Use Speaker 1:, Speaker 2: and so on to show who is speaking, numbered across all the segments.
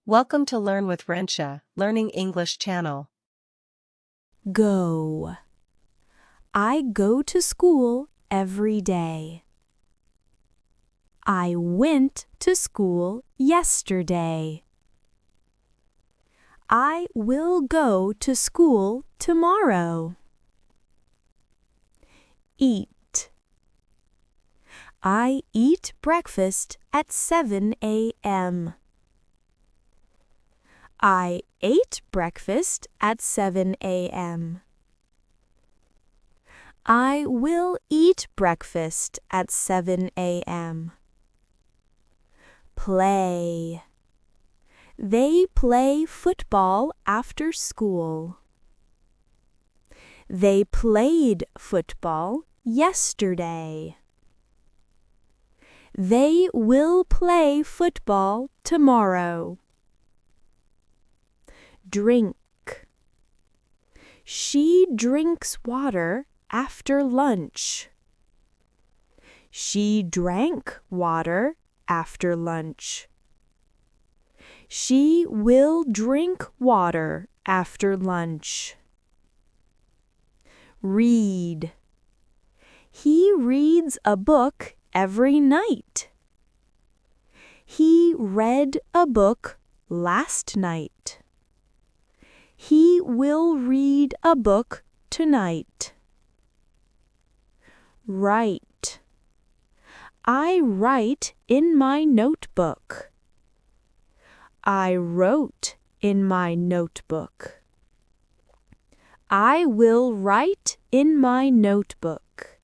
Speaker 1: Welcome to Learn with Rensia, Learning English channel.
Speaker 2: Go. I go to school every day. I went to school yesterday. I will go to school tomorrow. Eat. I eat breakfast at 7 a.m. I ate breakfast at 7 a.m. I will eat breakfast at 7 a.m. Play. They play football after school. They played football yesterday. They will play football tomorrow. Drink. She drinks water after lunch. She drank water after lunch. She will drink water after lunch. Read. He reads a book every night. He read a book last night. He will read a book tonight. Write. I write in my notebook. I wrote in my notebook. I will write in my notebook.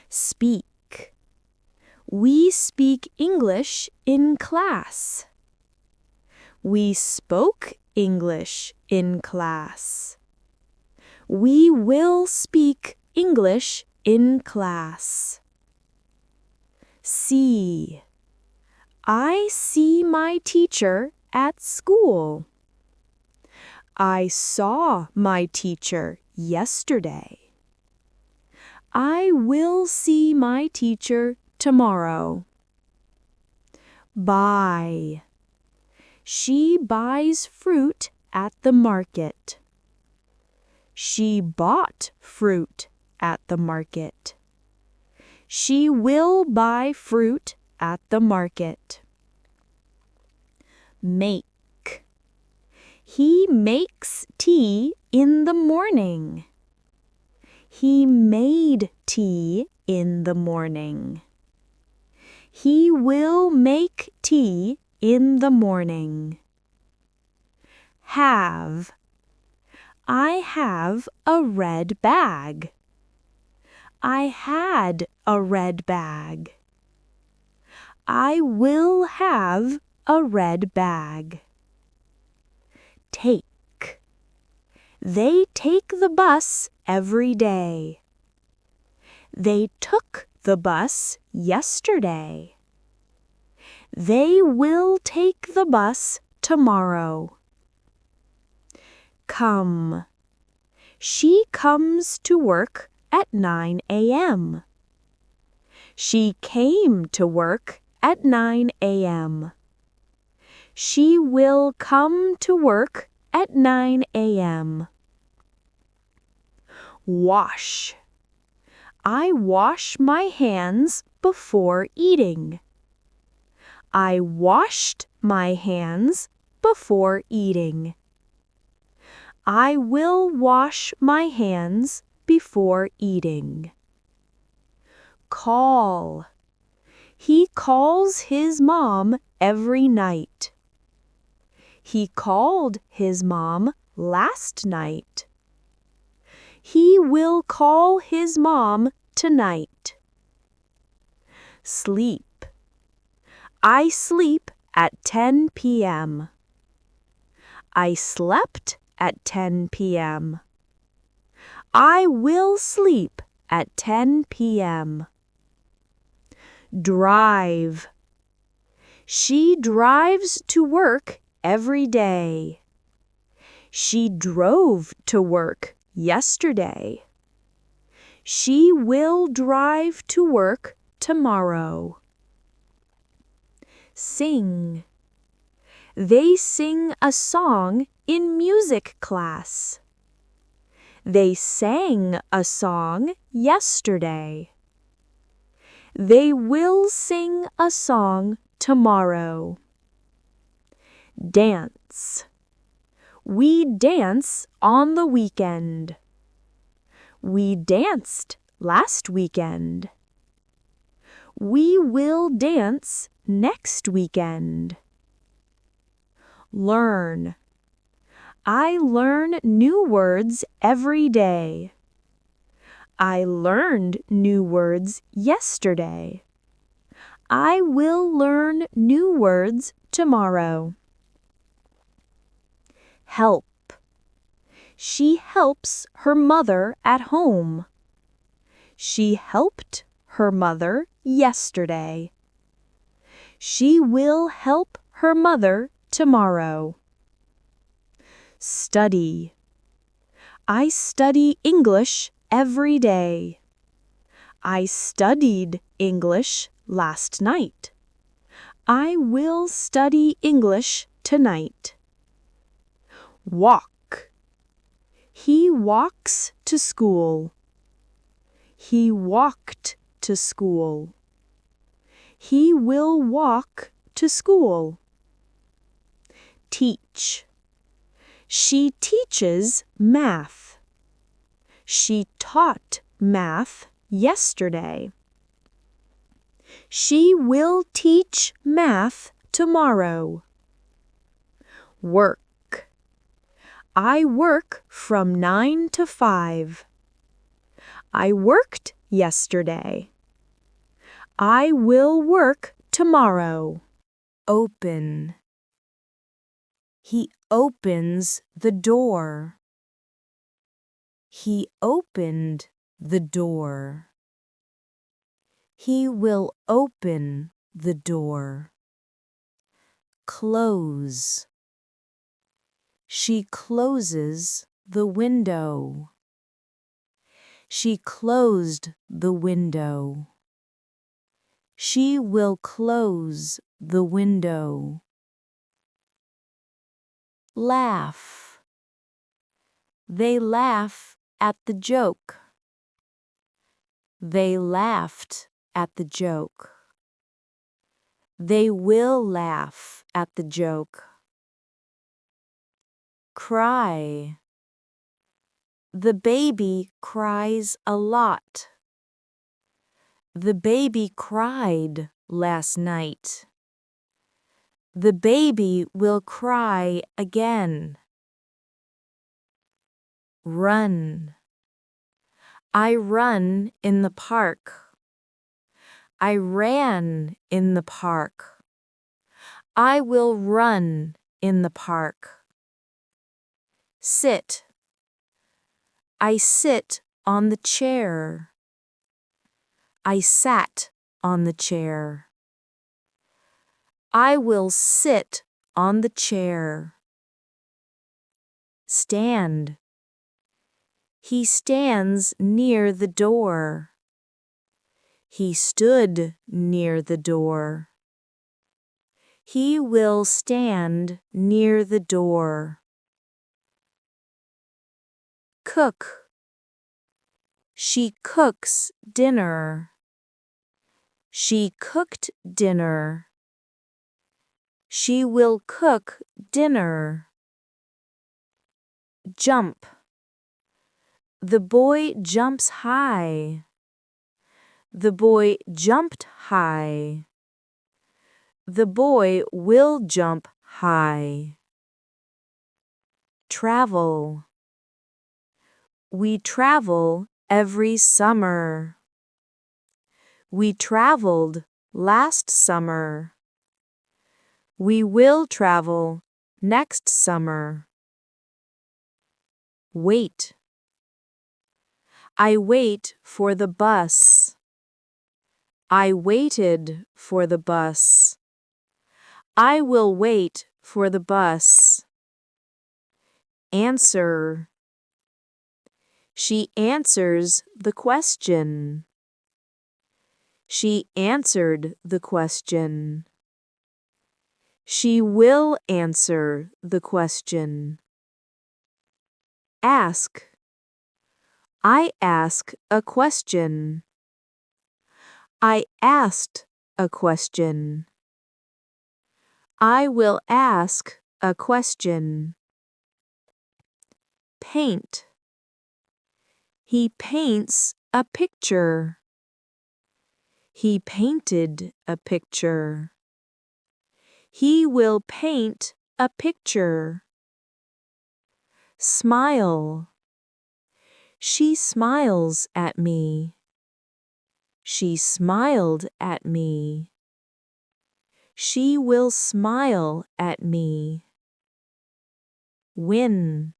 Speaker 2: Speak. We speak English in class. We spoke English in class. We will speak English in class. See. I see my teacher at school. I saw my teacher yesterday. I will see my teacher tomorrow. Buy. She buys fruit at the market. She bought fruit at the market. She will buy fruit at the market. Make. He makes tea in the morning. He made tea in the morning. He will make tea in the morning. Have. I have a red bag. I had a red bag. I will have a red bag. Take. They take the bus every day. They took the bus yesterday. They will take the bus tomorrow. Come. She comes to work at 9 a.m. She came to work at 9 a.m. She will come to work at 9 a.m. Wash. I wash my hands before eating. I washed my hands before eating. I will wash my hands before eating. Call. He calls his mom every night. He called his mom last night. He will call his mom tonight. Sleep. I sleep at 10 p.m. I slept at 10 p.m. I will sleep at 10 p.m. Drive. She drives to work every day. She drove to work yesterday. She will drive to work tomorrow. Sing. They sing a song in music class. They sang a song yesterday. They will sing a song tomorrow. Dance. We dance on the weekend. We danced last weekend. We will dance next weekend. Learn. I learn new words every day. I learned new words yesterday. I will learn new words tomorrow. Help. She helps her mother at home. She helped her mother yesterday. She will help her mother tomorrow. Study. I study English every day. I studied English last night. I will study English tonight. Walk. He walks to school. He walked to school. He will walk to school. Teach. She teaches math. She taught math yesterday. She will teach math tomorrow. Work. I work from 9 to 5. I worked yesterday. I will work tomorrow. Open. He opens the door. He opened the door. He will open the door. Close. She closes the window. She closed the window. She will close the window. Laugh. They laugh at the joke. They laughed at the joke. They will laugh at the joke. Cry. The baby cries a lot. The baby cried last night. The baby will cry again. Run. I run in the park. I ran in the park. I will run in the park. Sit. I sit on the chair. I sat on the chair. I will sit on the chair. Stand. He stands near the door. He stood near the door. He will stand near the door. Cook. She cooks dinner. She cooked dinner. She will cook dinner. Jump. The boy jumps high. The boy jumped high. The boy will jump high. Travel. We travel every summer. We traveled last summer. We will travel next summer. Wait. I wait for the bus. I waited for the bus. I will wait for the bus. Answer. She answers the question. She answered the question. She will answer the question. Ask. I ask a question. I asked a question. I will ask a question. Paint. He paints a picture. He painted a picture. He will paint a picture. Smile. She smiles at me. She smiled at me. She will smile at me. Win.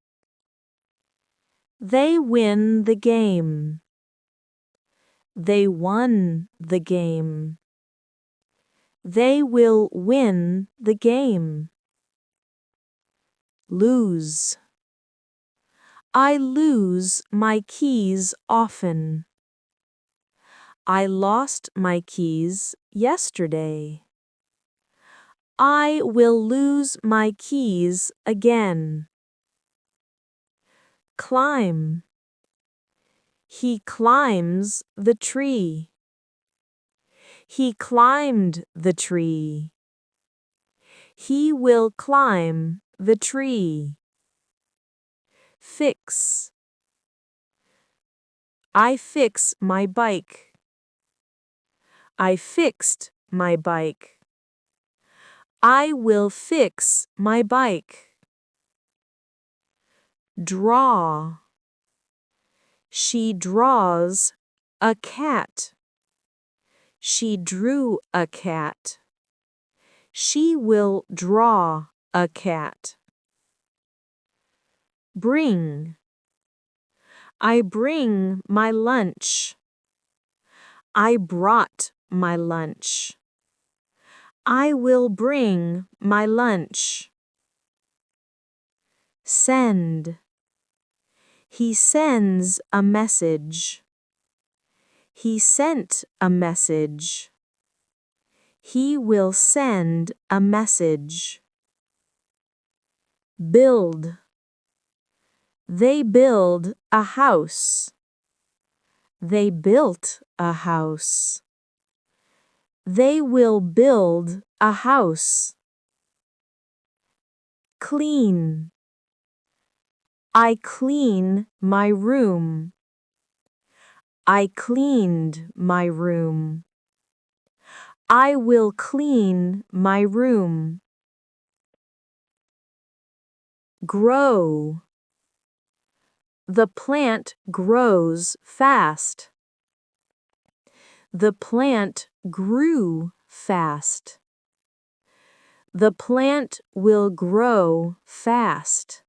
Speaker 2: They win the game. They won the game. They will win the game. Lose. I lose my keys often. I lost my keys yesterday. I will lose my keys again. Climb. He climbs the tree. He climbed the tree. He will climb the tree. Fix. I fix my bike. I fixed my bike. I will fix my bike. Draw. She draws a cat. She drew a cat. She will draw a cat. Bring. I bring my lunch. I brought my lunch. I will bring my lunch. Send. He sends a message. He sent a message. He will send a message. Build. They build a house. They built a house. They will build a house. Clean. I clean my room. I cleaned my room. I will clean my room. Grow. The plant grows fast. The plant grew fast. The plant will grow fast.